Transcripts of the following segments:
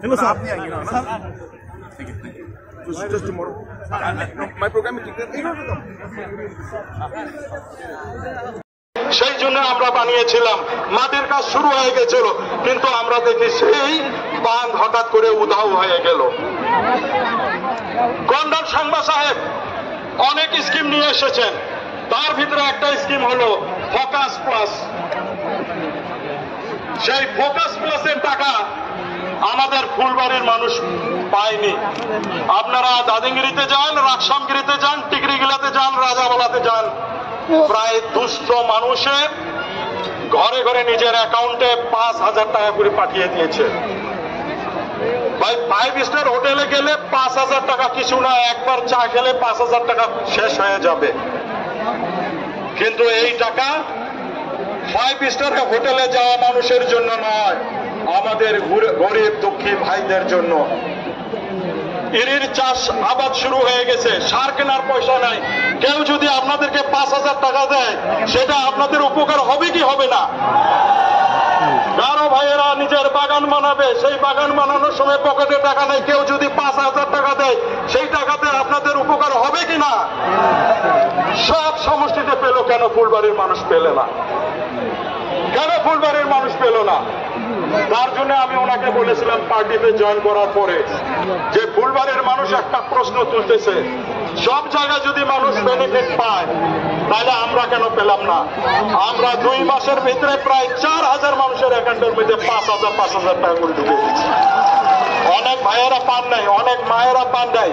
Hello, sir. Just tomorrow. My program is সেই জন্য আমরা বানিয়েছিলাম। মাটির কাজ শুরু হয়ে গেছিল, কিন্তু আমরা দেখি সেই বাঁধ হঠাৎ করে উধাও হয়ে গেল। গন্ডার সাংবা সাহেব অনেক স্কিম নিয়ে এসেছেন, তার ভিতরে একটা স্কিম হলো ফোকাস প্লাস। সেই ফোকাস প্লাসের টাকা আমাদের ফুলবাড়ির মানুষ পায়নি। আপনারা দাদিঙ্গিরিতে যান, রাকসামগিরিতে যান, টিকরিগিলাতে যান, রাজাবালাতে যান, প্রায় 200 মানুষের ঘরে ঘরে নিজের অ্যাকাউন্টে 5,000 টাকা করে পাঠিয়ে দিয়েছে। ভাই 5 স্টার হোটেলে গেলে 5,000 টাকা কিছু না, একবার চা খেলে 5,000 টাকা শেষ হয়ে যাবে। কিন্তু এই টাকা 5 স্টার হোটেলে যাওয়া মানুষের জন্য নয়, আমাদের গরিব দুঃখী ভাইদের জন্য। ইরির চাষ আবাদ শুরু হয়ে গেছে, সার কেনার পয়সা নাই। কেউ যদি আপনাদেরকে 5,000 টাকা দেয়, সেটা আপনাদের উপকার হবে কি হবে না? কারো ভাইয়েরা নিজের বাগান বানাবে, সেই বাগান বানানোর সময় পকেটে টাকা নেই, কেউ যদি 5,000 টাকা দেয়, সেই টাকাতে আপনাদের উপকার হবে কি না? সব সমষ্টিতে পেল, কেন ফুলবাড়ির মানুষ পেলে না? কেন ফুলবাড়ির মানুষ পেল না? তার জন্য আমি ওনাকে বলেছিলাম পার্টিতে জয়েন করার পরে, যে ফুলবাড়ির মানুষ একটা প্রশ্ন তুলতেছে, সব জায়গায় যদি মানুষ বেনিফিট পায়, তাহলে আমরা কেন পেলাম না? আমরা 2 মাসের ভিতরে প্রায় 4,000 মানুষের অ্যাকাউন্টের মধ্যে 5,000 টাকা করে ঢুকে দিচ্ছি। অনেক ভাইয়েরা পান নাই, অনেক মায়েরা পান নাই,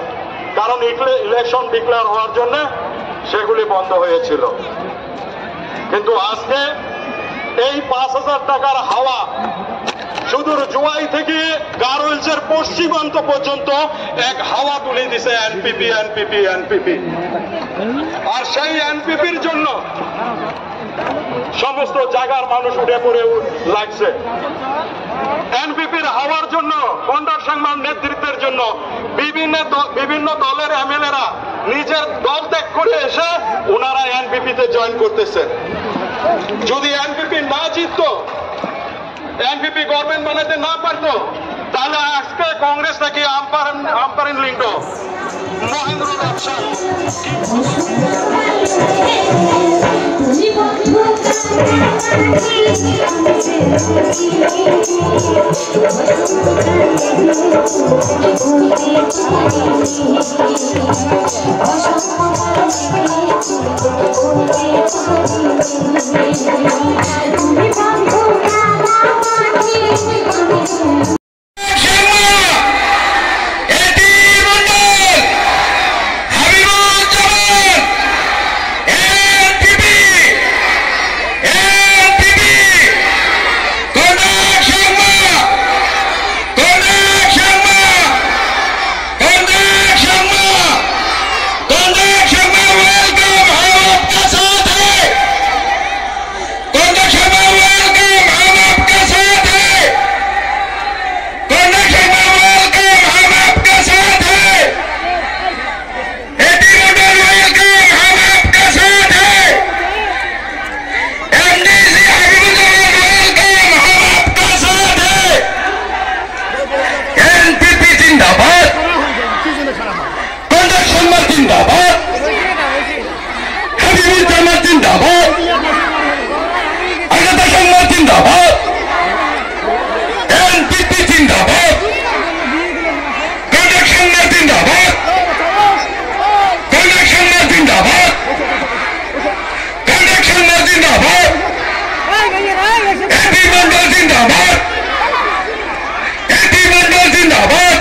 কারণ ইলেকশন ডিক্লেয়ার হওয়ার জন্য সেগুলি বন্ধ হয়েছিল। কিন্তু আজকে এই 5,000 টাকার হাওয়া সুদূর জুয়াই থেকে গারোলসের পশ্চিমান্ত পর্যন্ত এক হাওয়া তুলে দিছে এনপিপি এনপিপি এনপিপি। আর সেই এনপিপির জন্য সমস্ত জায়গার মানুষ উঠে পড়ে লাগছে। এনপিপির হাওয়ার জন্য, গন্ডার সাংবার নেতৃত্বের জন্য বিভিন্ন দলের এমএলএরা নিজের দল ত্যাগ করে এসে ওনারা এনপিপিতে জয়েন করতেছে। যদি এনপিপি না জিতত, এনপিপি গভর্নমেন্ট বানাতে না পারতো, তাহলে আজকে কংগ্রেস থেকে আম্পারিন লিঙ্গ মহেন্দ্র রাজশাহ জিন্দাবাদ, এনপিপি জিন্দাবাদ, কনক সংঘ জিন্দাবাদ, কনক সংঘ জিন্দাবাদ, কনক সংঘ জিন্দাবাদ, এটি মন্ডল জিন্দাবাদ, এটি মন্ডল জিন্দাবাদ,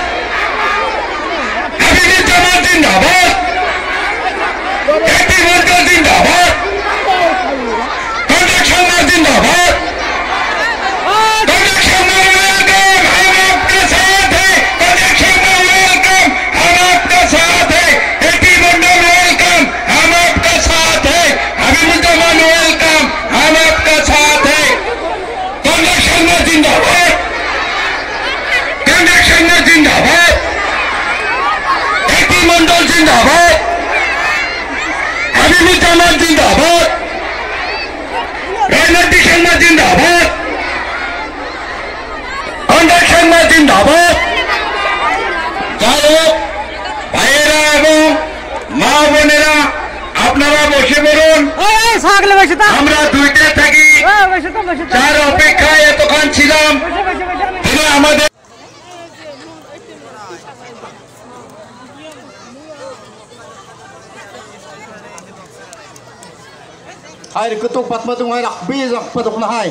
হাবিবুজ্জামান জিন্দাবাদ, এটি মন্ডল জিন্দাবাদ, কনক সংঘ জিন্দাবাদ, कनक संघ वेलकम, हम आपके साथ हैं, कनक संघ वेलकम, हम आपके साथ हैं, एटी मंडल वेलकम, हम आपके साथ हैं, हबीबुज्जामान वेलकम, हम आपके साथ हैं, कनक संघ जिंदाबाद, कनक संघ जिंदाबाद, एटी मंडल जिंदाबाद, हबीबुज्जामान जिंदाबाद, राजनीतिक संघ जिंदाबाद, কনক সংঘ জিন্দাবাদ। চালক ভাইয়েরা এবং মা বোনেরা আপনারা বসে পড়ুন, আমরা দুইটা থাকি, যার অপেক্ষায় এতক্ষণ ছিলাম তিনি আমাদের Ay, kutok pat matung ay lakbis ang patok na hay.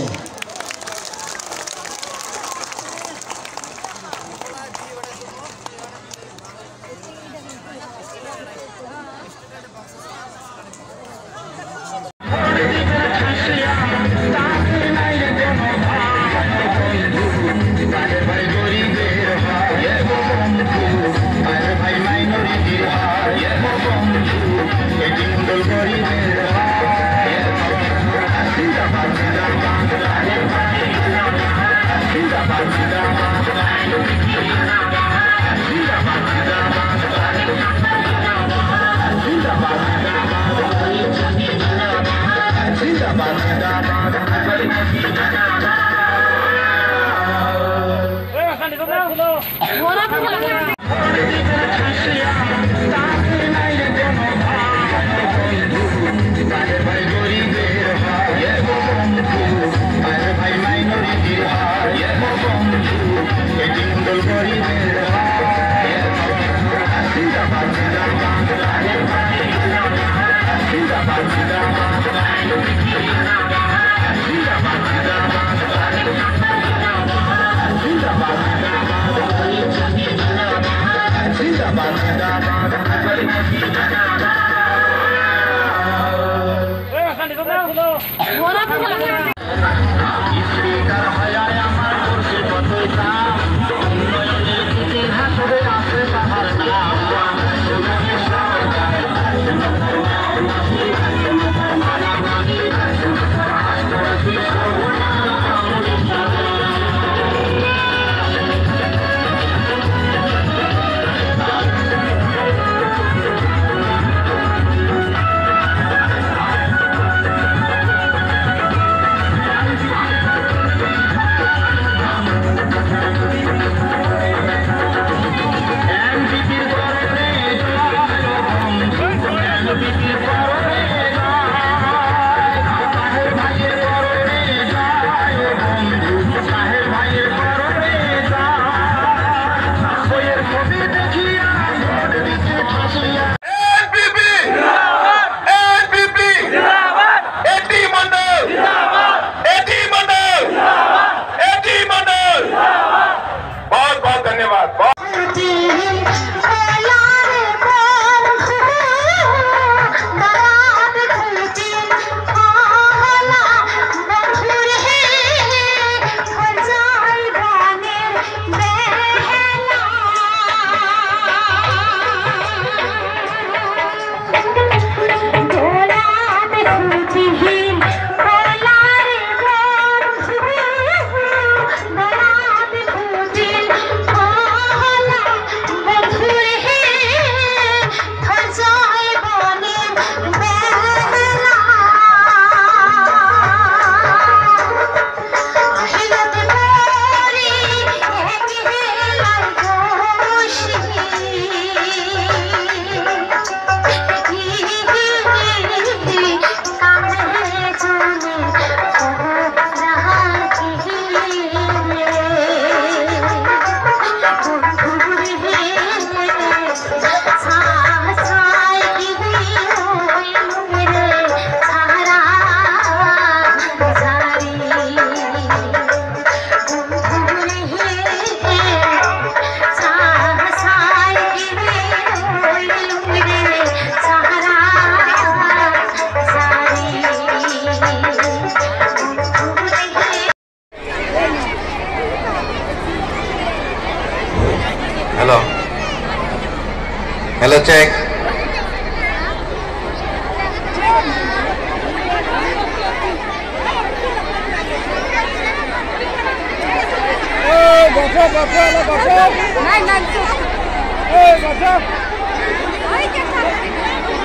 Check.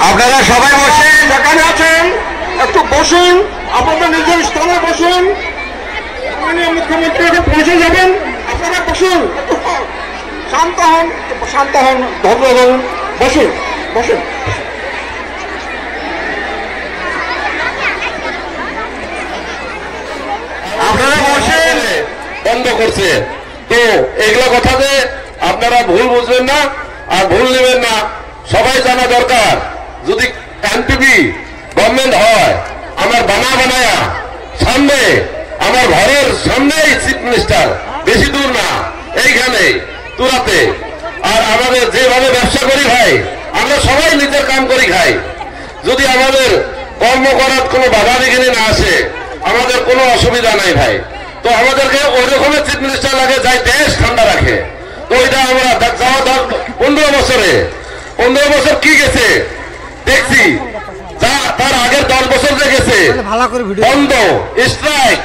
আপনারা সবাই বসেন, যেখানে আছেন একটু বসুন, আপনাদের নিজের স্থানে বসুন। মাননীয় মুখ্যমন্ত্রী এখন পৌঁছে যাবেন, আপনারা বসুন, একটু শান্ত হন, শান্ত হন, ধৈর্য ধরুন, বসুন বসুন। আপনারা বসেন, বন্ধ করছে তো এগুলো কথাতে আপনারা ভুল বুঝবেন না আর ভুল নেবেন না। সবাই জানা দরকার, যদি এনপিপি গভর্নমেন্ট হয়, আমার বানায়া সামনে, আমার ঘরের সামনেই চিফ মিনিস্টার, বেশি দূর না, এইখানে তুরাতে। আর আমাদের যেভাবে ব্যবসা করি ভাই, আমরা সবাই নিজের কাম করি খাই। যদি আমাদের কর্ম করার কোনো বাধা বিঘিনি না আসে, আমাদের কোনো অসুবিধা নাই ভাই। তো আমাদেরকে ওই রকমের চিফ মিনিস্টার লাগে, যাই দেশ ঠান্ডা রাখে। তো এটা আমরা যাওয়া 15 বছরে 15 বছর কি গেছে দেখছি, যা তার আগের 10 বছর যে গেছে বন্ধ, স্ট্রাইক,